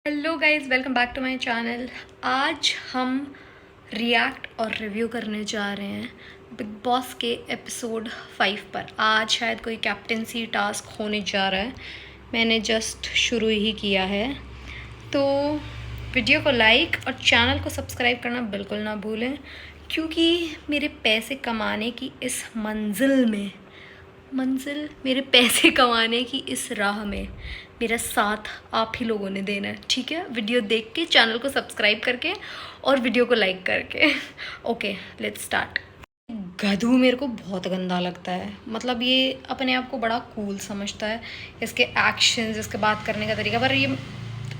Hello guys, welcome back to my channel. आज हम react और रिव्यू करने जा रहे हैं बिग बॉस के एपिसोड 5 पर। आज शायद कोई कैप्टेंसी टास्क होने जा रहा है। मैंने जस्ट शुरू ही किया है, तो वीडियो को लाइक और चैनल को सब्सक्राइब करना बिल्कुल ना भूलें, क्योंकि मेरे पैसे कमाने की इस मेरे पैसे कमाने की इस राह में मेरा साथ आप ही लोगों ने देना है, ठीक है? वीडियो देख के, चैनल को सब्सक्राइब करके और वीडियो को लाइक करके। Okay, let's start. गधू मेरे को बहुत गंदा लगता है। मतलब ये अपने आप को बड़ा कूल समझता है, इसके एक्शंस, इसके बात करने का तरीका, पर ये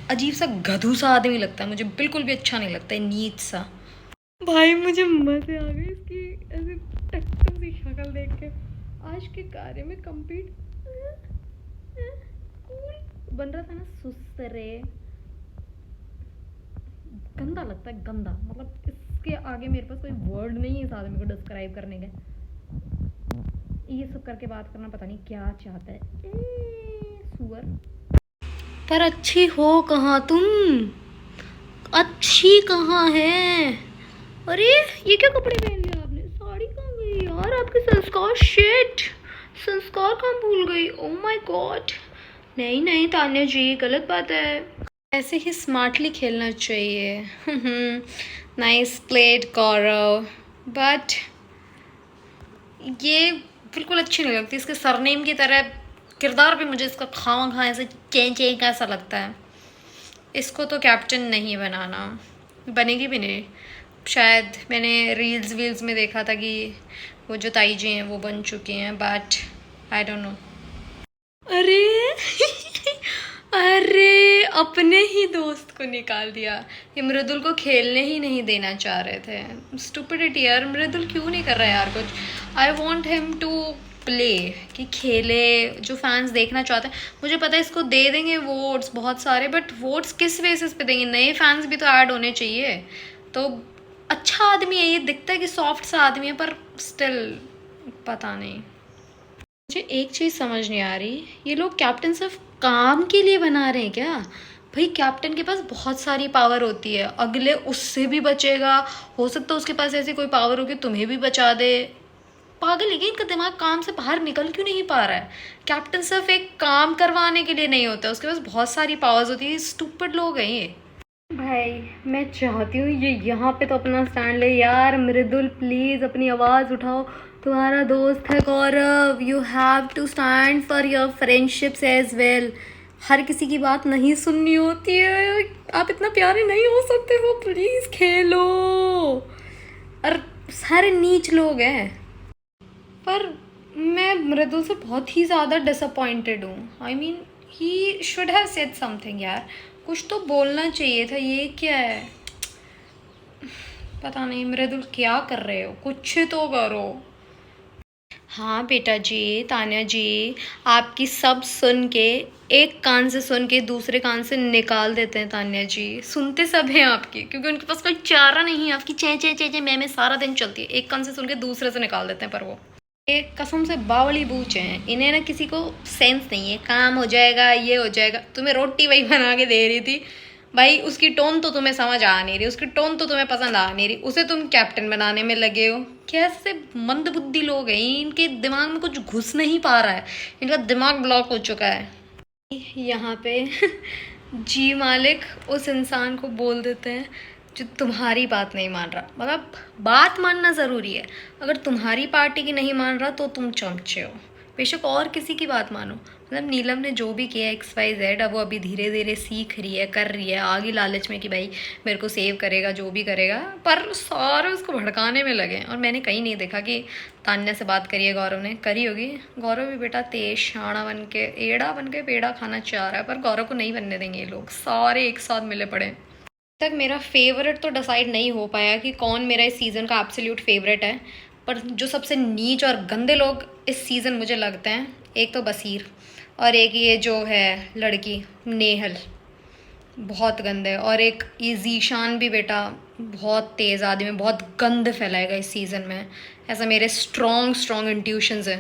अजीब सा गधू सा आदमी लगता है मुझे। बिल्कुल भी अच्छा नहीं लगता है, नीच सा। भाई मुझे मजे आ गए इसकी ऐसे टट्टू सी शक्ल देख के। आज के कार्य में कंप्लीट कूल बन रहा था ना, सुस्तरे। गंदा लगता है, गंदा। मतलब इसके आगे मेरे पास कोई वर्ड नहीं है इस आदमी को डिस्क्राइब करने के। ये सब करके बात करना पता नहीं क्या चाहता है, सुअर। पर अच्छी हो कहाँ तुम? अच्छी कहाँ है? अरे ये क्या कपड़े पहन लिया आपने? साड़ी कहाँ गई यार आपके? संस्कार, शिट, संस्कार कहाँ भूल गई? Oh my God. नहीं नहीं तान्या जी, गलत बात है। ऐसे ही स्मार्टली खेलना चाहिए। नाइस प्लेड गौरव, बट ये बिल्कुल अच्छी नहीं लगती। इसके सरनेम की तरह किरदार भी मुझे इसका खावा खा ऐसे चें का ऐसा लगता है। इसको तो कैप्टन नहीं बनाना, बनेगी भी नहीं। शायद मैंने रील्स वील्स में देखा था कि वो जो ताई जी हैं वो बन चुकी हैं, बट आई डोंट नो। अरे अरे अपने ही दोस्त को निकाल दिया। ये मृदुल को खेलने ही नहीं देना चाह रहे थे। स्टुपिडिटी यार, मृदुल क्यों नहीं कर रहा है यार कुछ? I want him to play, कि खेले, जो फैंस देखना चाहते हैं। मुझे पता है इसको दे देंगे वोट्स बहुत सारे, बट वोट्स किस बेसिस पे देंगे? नए फैंस भी तो ऐड होने चाहिए। तो अच्छा आदमी है, ये दिखता है कि सॉफ्ट सा आदमी है, पर स्टिल पता नहीं। मुझे एक चीज़ समझ नहीं आ रही, ये लोग कैप्टन सिर्फ काम के लिए बना रहे हैं क्या? भाई कैप्टन के पास बहुत सारी पावर होती है, अगले उससे भी बचेगा। हो सकता है उसके पास ऐसी कोई पावर हो कि तुम्हें भी बचा दे। पागल है क्या? इनका दिमाग काम से बाहर निकल क्यों नहीं पा रहा है? कैप्टन सिर्फ एक काम करवाने के लिए नहीं होता, उसके पास बहुत सारी पावर्स होती है। स्टूपिड लोग हैं ये। भाई मैं चाहती हूँ ये यहाँ पे तो अपना स्टैंड ले यार। मृदुल प्लीज़ अपनी आवाज़ उठाओ, तुम्हारा दोस्त है Gaurav. You have to stand for your friendships as well. हर किसी की बात नहीं सुननी होती है। आप इतना प्यारे नहीं हो सकते हो, प्लीज़ खेलो। और सारे नीच लोग हैं, पर मैं मृदुल से बहुत ही ज़्यादा डिसअपॉइंटेड हूँ। I mean he should have said something यार, कुछ तो बोलना चाहिए था। ये क्या है? पता नहीं मृदुल क्या कर रहे हो, कुछ तो करो। हाँ बेटा जी, तान्या जी, आपकी सब सुन के, एक कान से सुन के दूसरे कान से निकाल देते हैं तान्या जी। सुनते सब हैं आपकी, क्योंकि उनके पास कोई चारा नहीं है। आपकी चे चे चे चे मैं सारा दिन चलती है। एक कान से सुन के दूसरे से निकाल देते हैं, पर वो एक कसम से बावली बूच हैं। इन्हें ना किसी को सेंस नहीं है। काम हो जाएगा, ये हो जाएगा। तुम्हें रोटी वही बना के दे रही थी भाई, उसकी टोन तो तुम्हें समझ आ नहीं रही, उसकी टोन तो तुम्हें पसंद आ नहीं रही, उसे तुम कैप्टन बनाने में लगे हो। कैसे मंदबुद्धि लोग हैं, इनके दिमाग में कुछ घुस नहीं पा रहा है, इनका दिमाग ब्लॉक हो चुका है। यहाँ पे जी मालिक उस इंसान को बोल देते हैं जो तुम्हारी बात नहीं मान रहा। मतलब बात मानना ज़रूरी है, अगर तुम्हारी पार्टी की नहीं मान रहा तो तुम चमचे हो। बेशक और किसी की बात मानो। मतलब नीलम ने जो भी किया XYZ, अब वो अभी धीरे धीरे सीख रही है, कर रही है, आगे लालच में कि भाई मेरे को सेव करेगा, जो भी करेगा, पर सारे उसको भड़काने में लगे। और मैंने कहीं नहीं देखा कि तान्या से बात करी है गौरव ने। करी होगी, गौरव भी बेटा तेज शाणा बन के, एड़ा बन के पेड़ा खाना चाह रहा है, पर गौरव को नहीं बनने देंगे ये लोग, सारे एक साथ मिले पड़े। तक मेरा फेवरेट तो डिसाइड नहीं हो पाया कि कौन मेरा इस सीज़न का एब्सोल्यूट फेवरेट है, पर जो सबसे नीच और गंदे लोग इस सीज़न मुझे लगते हैं, एक तो बसीर और एक ये जो है लड़की नेहल, बहुत गंदे। और एक ये जीशान भी बेटा बहुत तेज़ आदमी, बहुत गंद फैलाएगा इस सीज़न में, ऐसा मेरे स्ट्रॉन्ग इंट्यूशंस है।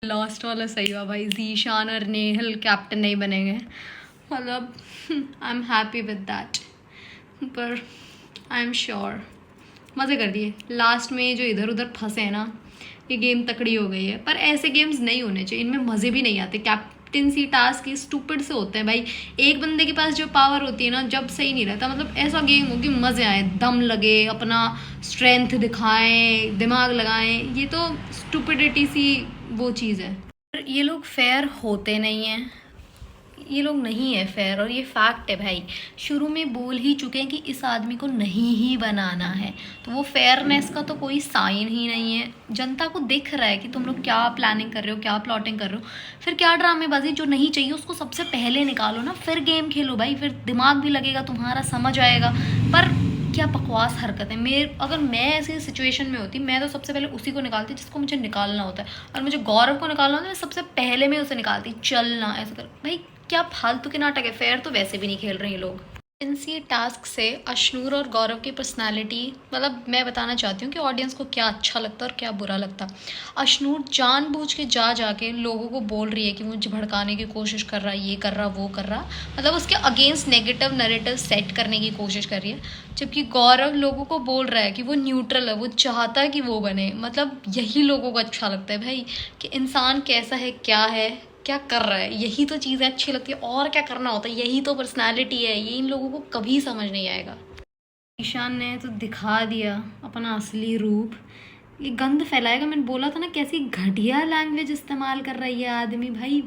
लास्ट वाला सही हुआ भाई, जीशान और नेहल कैप्टन नहीं बनेंगे। मतलब I am happy with that, पर आई एम श्योर मज़े कर दिए। लास्ट में जो इधर उधर फंसे हैं ना, ये गेम तकड़ी हो गई है। पर ऐसे गेम्स नहीं होने चाहिए, इनमें मज़े भी नहीं आते। कैप्टेंसी टास्क ये स्टूपिड से होते हैं भाई। एक बंदे के पास जो पावर होती है ना, जब सही नहीं रहता। मतलब ऐसा गेम हो कि मज़े आए, दम लगे, अपना स्ट्रेंथ दिखाएं, दिमाग लगाएं। ये तो स्टूपिडिटी सी वो चीज़ है। पर ये लोग फेयर होते नहीं हैं, ये लोग नहीं है फेयर, और ये फैक्ट है भाई। शुरू में बोल ही चुके हैं कि इस आदमी को नहीं ही बनाना है, तो वो फेयरनेस का तो कोई साइन ही नहीं है। जनता को दिख रहा है कि तुम लोग क्या प्लानिंग कर रहे हो, क्या प्लॉटिंग कर रहे हो। फिर क्या ड्रामेबाजी, जो नहीं चाहिए उसको सबसे पहले निकालो ना, फिर गेम खेलो भाई, फिर दिमाग भी लगेगा तुम्हारा, समझ आएगा। पर क्या बकवास हरकत है। अगर मैं ऐसी सिचुएशन में होती, मैं तो सबसे पहले उसी को निकालती जिसको मुझे निकालना होता है। और मुझे गौरव को निकालना होता है, मैं सबसे पहले मैं उसे निकालती। चलना ऐसा कर भाई, क्या फालतू के नाटक है। फेयर तो वैसे भी नहीं खेल रहे हैं लोग। इनसी टास्क से अशनूर और गौरव की पर्सनालिटी, मतलब मैं बताना चाहती हूँ कि ऑडियंस को क्या अच्छा लगता और क्या बुरा लगता। अशनूर जानबूझ के जाके लोगों को बोल रही है कि मुझे भड़काने की कोशिश कर रहा है, ये कर रहा, वो कर रहा, मतलब उसके अगेंस्ट नेगेटिव नैरेटिव सेट करने की कोशिश कर रही है। जबकि गौरव लोगों को बोल रहा है कि वो न्यूट्रल है, वो चाहता है कि वो बने। मतलब यही लोगों को अच्छा लगता है भाई, कि इंसान कैसा है, क्या कर रहा है, यही तो चीज़ें अच्छी लगती है। और क्या करना होता है, यही तो पर्सनालिटी है। ये इन लोगों को कभी समझ नहीं आएगा। ईशान ने तो दिखा दिया अपना असली रूप। ये गंद फैलाएगा। मैंने बोला था ना, कैसी घटिया लैंग्वेज इस्तेमाल कर रहा है ये आदमी भाई।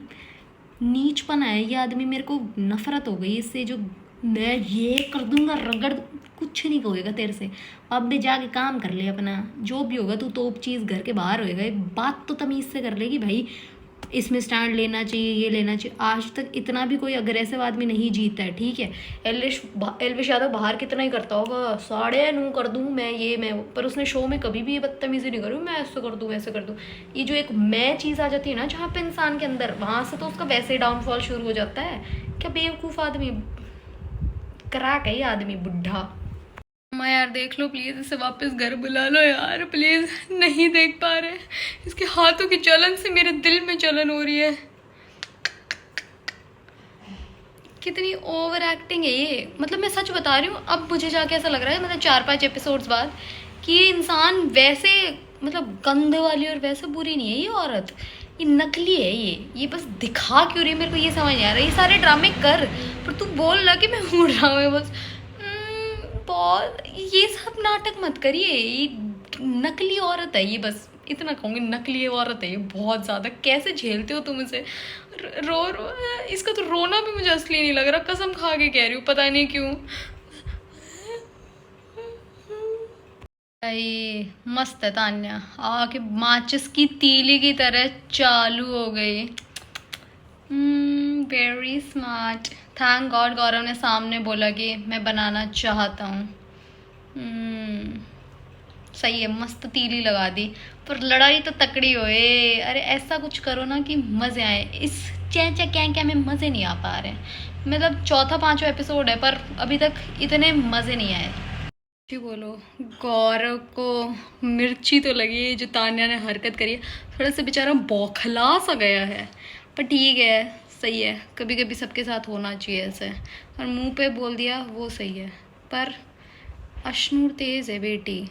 नीचपन है ये आदमी, मेरे को नफरत हो गई इससे। जो मैं ये कर दूंगा, रगड़, कुछ नहीं कहेगा तेरे से। अब भी जाके काम कर ले अपना, जो भी होगा तू तोप चीज़ घर के बाहर होएगा। बात तो तमीज़ से कर लेगी भाई, इसमें स्टैंड लेना चाहिए, ये लेना चाहिए। आज तक इतना भी कोई अग्रेसिव आदमी नहीं जीता है, ठीक है। एलविश यादव बाहर कितना ही करता होगा, 9:30 कर दूँ मैं, ये मैं, पर उसने शो में कभी भी ये बदतमीजी नहीं करूँ, मैं ऐसे कर दूँ वैसे कर दूँ। ये जो एक मैं चीज़ आ जाती है ना जहाँ पे इंसान के अंदर, वहाँ से तो उसका वैसे डाउनफॉल शुरू हो जाता है। क्या बेवकूफ़ आदमी, क्रैक है ये आदमी, बुढ़ा। अम्मा यार देख लो प्लीज़, इसे वापस घर बुला लो यार प्लीज़। नहीं देख पा रहे, इसके हाथों की जलन से मेरे दिल में जलन हो रही है। कितनी ओवर एक्टिंग है ये। मतलब मैं सच बता रही हूँ, अब मुझे जाके ऐसा लग रहा है, मतलब 4-5 एपिसोड्स बाद, कि ये इंसान वैसे, मतलब गंदे वाली और वैसे बुरी नहीं है ये औरत। ये नकली है ये बस दिखा क्यों रही है, मेरे को ये समझ नहीं आ रहा। ये सारे ड्रामे कर, पर तू बोल रहा कि मैं हूँ ड्रामे बस। बहुत ये सब नाटक मत करिए। ये नकली औरत है ये, बस इतना कहूँगी, नकली औरत है ये बहुत ज़्यादा। कैसे झेलते हो तुम इसे। रो इसका तो रोना भी मुझे असली नहीं लग रहा, कसम खा के कह रही हूँ, पता नहीं क्यों। भाई मस्त है तान्या, आके माचिस की तीली की तरह चालू हो गई। Very smart. थैंक गॉड गौरव ने सामने बोला कि मैं बनाना चाहता हूँ। सही है, मस्त तीली लगा दी। पर लड़ाई तो तकड़ी होए। अरे ऐसा कुछ करो ना कि मज़े आए। इस चे क्या में मज़े नहीं आ पा रहे। मतलब 4-5वां एपिसोड है, पर अभी तक इतने मज़े नहीं आए। बोलो, गौरव को मिर्ची तो लगी है जो तान्या ने हरकत करी है। थोड़ा सा बेचारा बौखला सा गया है, पर ठीक है, सही है। कभी कभी सबके साथ होना चाहिए ऐसे, और मुंह पे बोल दिया वो सही है। पर अशनूर तेज़ है बेटी,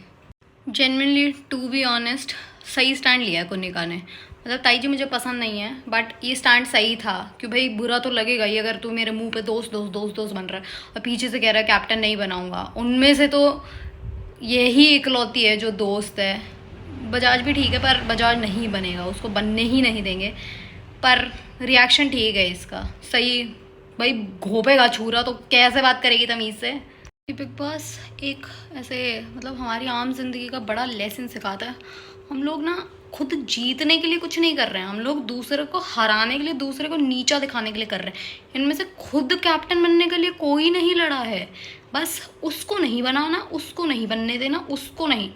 जेन्युइनली टू बी ऑनेस्ट। सही स्टैंड लिया है कुनिका ने। मतलब ताई जी मुझे पसंद नहीं है, बट ये स्टैंड सही था। कि भाई बुरा तो लगेगा ही अगर तू मेरे मुंह पे दोस्त बन रहा है, और पीछे से कह रहा है कैप्टन नहीं बनाऊंगा। उनमें से तो यही इकलौती है जो दोस्त है। बजाज भी ठीक है, पर बजाज नहीं बनेगा, उसको बनने ही नहीं देंगे। पर रिएक्शन ठीक है इसका, सही। भाई घोपेगा छूरा तो कैसे बात करेगी तमीज़ से। बिग बॉस एक ऐसे, मतलब हमारी आम जिंदगी का बड़ा लेसन सिखाता है। हम लोग ना खुद जीतने के लिए कुछ नहीं कर रहे हैं, हम लोग दूसरे को हराने के लिए, दूसरे को नीचा दिखाने के लिए कर रहे हैं। इनमें से खुद कैप्टन बनने के लिए कोई नहीं लड़ा है। बस उसको नहीं बनाना, उसको नहीं बनने देना, उसको नहीं।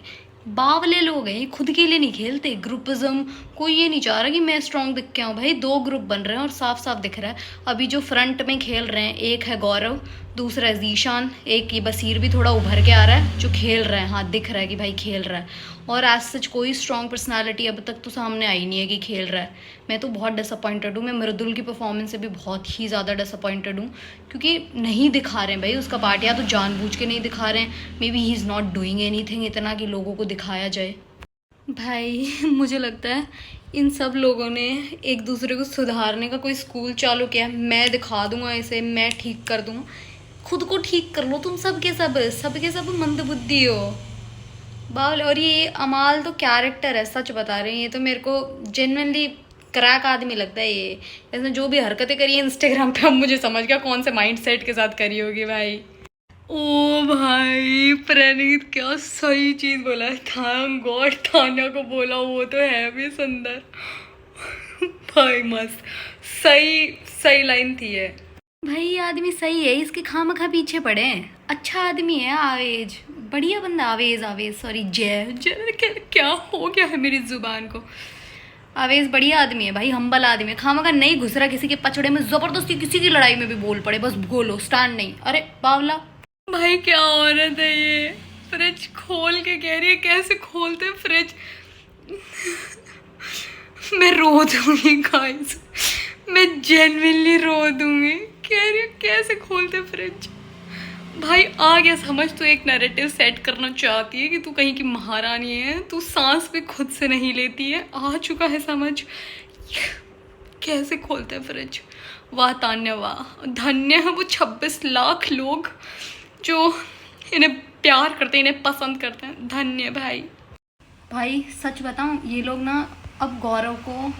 बावले लोग हैं, खुद के लिए नहीं खेलते। ग्रुपिज्म, कोई ये नहीं चाह रहा कि मैं स्ट्रॉन्ग दिख के आऊँ। भाई 2 ग्रुप बन रहे हैं और साफ साफ दिख रहा है। अभी जो फ्रंट में खेल रहे हैं, एक है गौरव, दूसरा है ज़ीशान, एक ये बसीर भी थोड़ा उभर के आ रहा है जो खेल रहा है, हाँ दिख रहा है कि भाई खेल रहा है। और एज सच कोई स्ट्रॉन्ग पर्सनालिटी अब तक तो सामने आई नहीं है कि खेल रहा है। मैं तो बहुत डिसअपॉइंटेड हूँ, मैं मृदुल की परफॉर्मेंस से भी बहुत ही ज़्यादा डिसअपॉइंटेड हूँ, क्योंकि नहीं दिखा रहे हैं भाई उसका पार्ट, या तो जानबूझ के नहीं दिखा रहे हैं, may be he is not doing anything इतना कि लोगों को दिखाया जाए। भाई मुझे लगता है इन सब लोगों ने एक दूसरे को सुधारने का कोई स्कूल चालू किया है। मैं दिखा दूंगा इसे, मैं ठीक कर दूंगा, खुद को ठीक कर लो तुम सब के सब मंदबुद्धि हो बावल। और ये अमाल तो कैरेक्टर है, सच बता रहे हैं, ये तो मेरे को जेन्युइनली क्रैक आदमी लगता है ये। इसने जो भी हरकतें करी है इंस्टाग्राम पे, अब मुझे समझ गया कौन से माइंड सेट के साथ करी होगी भाई। ओ भाई प्रणीत क्या सही चीज बोला है, थैंक गॉड तान्या को बोला, वो तो है भी सुंदर भाई, मस्त सही सही लाइन थी है भाई। ये आदमी सही है, इसके खामखा पीछे पड़े हैं, अच्छा आदमी है, आवेज बढ़िया बंदा, आवेज सॉरी जय क्या हो गया है मेरी जुबान को। आवेज बढ़िया आदमी है भाई, हम्बल आदमी है, खामखा नहीं घुस रहा किसी के पचड़े में, जबरदस्ती किसी की लड़ाई में भी बोल पड़े, बस बोलो स्टैंड नहीं। अरे बावला भाई क्या औरत है ये, फ्रिज खोल के कह रही है, कैसे खोलते हैं फ्रिज मैं रो दूंगी गाइस, मैं जेन्युइनली रो दूंगी, कह रही है कैसे खोलते फ्रिज। भाई आ गया समझ, तू एक नैरेटिव सेट करना चाहती है कि तू कहीं की महारानी है, तू सांस भी खुद से नहीं लेती है, आ चुका है समझ, कैसे खोलते हैं फ्रिज। वाह तान्या वाह, धन्य है वो 26 लाख लोग जो इन्हें प्यार करते हैं, इन्हें पसंद करते हैं, धन्य भाई। भाई सच बताऊं, ये लोग ना अब गौरव को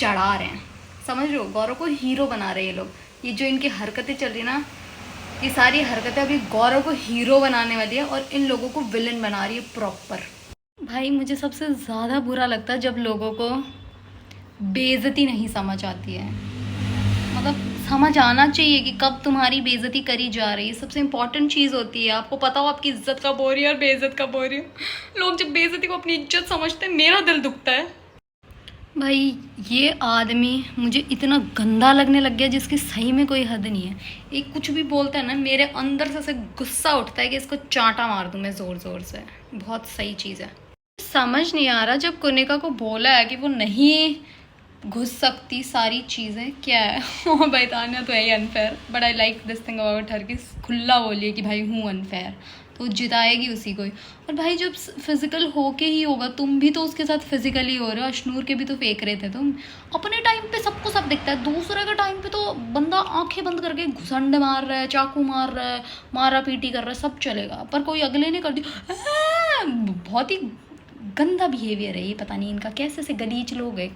चढ़ा रहे हैं, समझ लो गौरव को हीरो बना रहे हैं ये लोग। ये जो इनकी हरकतें चल रही ना, ये सारी हरकतें अभी गौरव को हीरो बनाने वाली है और इन लोगों को विलन बना रही है प्रॉपर। भाई मुझे सबसे ज़्यादा बुरा लगता है जब लोगों को बेइज्जती नहीं समझ आती है, मतलब समझ आना चाहिए कि कब तुम्हारी बेइज्जती करी जा रही है, सबसे इम्पोर्टेंट चीज़ होती है। आपको पता हो आपकी इज्जत कब हो रही है और बेइज्जत कब हो रही है। लोग जब बेइज्जती को अपनी इज्जत समझते हैं, मेरा दिल दुखता है भाई। ये आदमी मुझे इतना गंदा लगने लग गया जिसकी सही में कोई हद नहीं है। एक कुछ भी बोलता है ना, मेरे अंदर से गुस्सा उठता है कि इसको चांटा मार दूँ मैं ज़ोर ज़ोर से। बहुत सही चीज़ है। समझ नहीं आ रहा जब कुनिका को बोला है कि वो नहीं घुस सकती सारी चीज़ें, क्या है ओ भाई तान्या तो है ही unfair, but I like this thing about her कि खुला बोलिए कि भाई हूँ अनफेयर, तो जिताएगी उसी को ही। और भाई जब फिजिकल होके ही होगा, तुम भी तो उसके साथ फिजिकली हो रहे हो, अशनूर के भी तो फेंक रहे थे तुम। अपने टाइम पे सबको सब दिखता है, दूसरे के टाइम पे तो बंदा आंखें बंद करके घुसंड मार रहा है, चाकू मार रहा है, मारा पीटी कर रहा है, सब चलेगा, पर कोई अगले ने कर दी। बहुत ही गंदा बिहेवियर है ये, पता नहीं इनका कैसे से गलीच लोग है,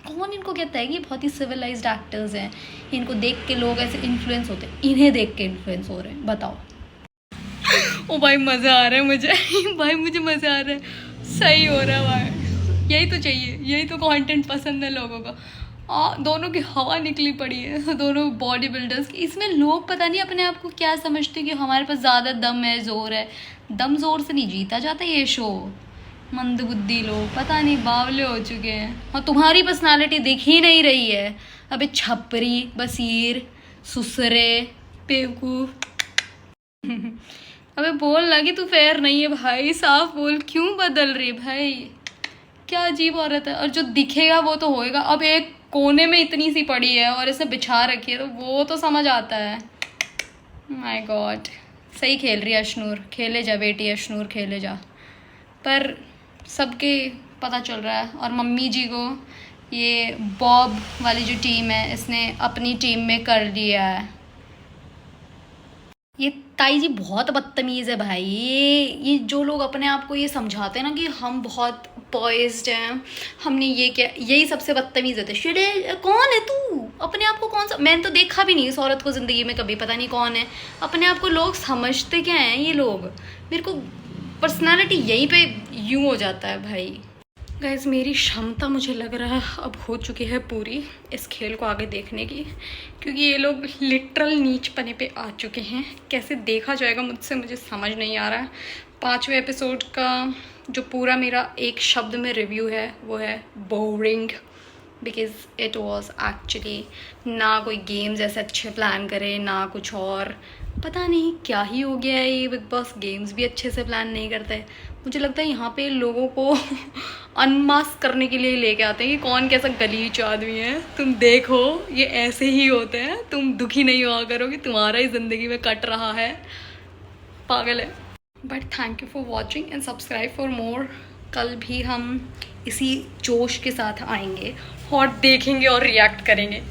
कौन इनको कहता है कि बहुत ही सिविलाइज्ड एक्टर्स हैं, इनको देख के लोग ऐसे इन्फ्लुएंस होते हैं, इन्हें देख के इन्फ्लुएंस हो रहे हैं, बताओ। ओ भाई मज़ा आ रहा है मुझे भाई मुझे मज़ा आ रहा है, सही हो रहा है भाई, यही तो चाहिए, यही तो कंटेंट पसंद है लोगों को। दोनों की हवा निकली पड़ी है, दोनों बॉडी बिल्डर्स की। इसमें लोग पता नहीं अपने आप को क्या समझते कि हमारे पास ज़्यादा दम है, ज़ोर है। दम ज़ोर से नहीं जीता जाता ये शो, मंदबुद्धि लोग पता नहीं बावले हो चुके हैं। और तुम्हारी पर्सनालिटी दिख ही नहीं रही है, अबे छपरी, बसीर, सुसरे, बेवकूफ अबे बोल ना कि तू फेयर नहीं है भाई, साफ बोल, क्यों बदल रही भाई, क्या अजीब औरत है। और जो दिखेगा वो तो होएगा, अब एक कोने में इतनी सी पड़ी है और इसे बिछा रखी है, तो वो तो समझ आता है। माय गॉड, सही खेल रही है अशनूर, खेले जा बेटी अशनूर, खेले जा। पर सबके पता चल रहा है, और मम्मी जी को ये बॉब वाली जो टीम है इसने अपनी टीम में कर लिया है। ये ताई जी बहुत बदतमीज़ है भाई, ये जो लोग अपने आप को ये समझाते हैं ना कि हम बहुत पॉइज्ड हैं, हमने ये क्या, यही सबसे बदतमीज़ होते हैं। शिड़े कौन है तू, अपने आप को कौन सा, मैंने तो देखा भी नहीं इस औरत को ज़िंदगी में कभी, पता नहीं कौन है। अपने आप को लोग समझते क्या हैं ये लोग, मेरे को पर्सनालिटी यहीं पे यूँ हो जाता है भाई। गाइस मेरी क्षमता मुझे लग रहा है अब हो चुकी है पूरी इस खेल को आगे देखने की, क्योंकि ये लोग लिटरल नीचपने पे आ चुके हैं। कैसे देखा जाएगा मुझसे, मुझे समझ नहीं आ रहा है। 5वें एपिसोड का जो पूरा मेरा एक शब्द में रिव्यू है वो है boring, because it was actually ना कोई गेम्स ऐसे अच्छे प्लान करे, ना कुछ और, पता नहीं क्या ही हो गया है, ये बिग बॉस गेम्स भी अच्छे से प्लान नहीं करता है। मुझे लगता है यहाँ पे लोगों को अनमास्क करने के लिए लेके आते हैं कि कौन कैसा गलीच आदमी है, तुम देखो ये ऐसे ही होते हैं, तुम दुखी नहीं हुआ करो कि तुम्हारा ही ज़िंदगी में कट रहा है। पागल है। But thank you for watching and subscribe for more. कल भी हम इसी जोश के साथ आएंगे और देखेंगे और रिएक्ट करेंगे।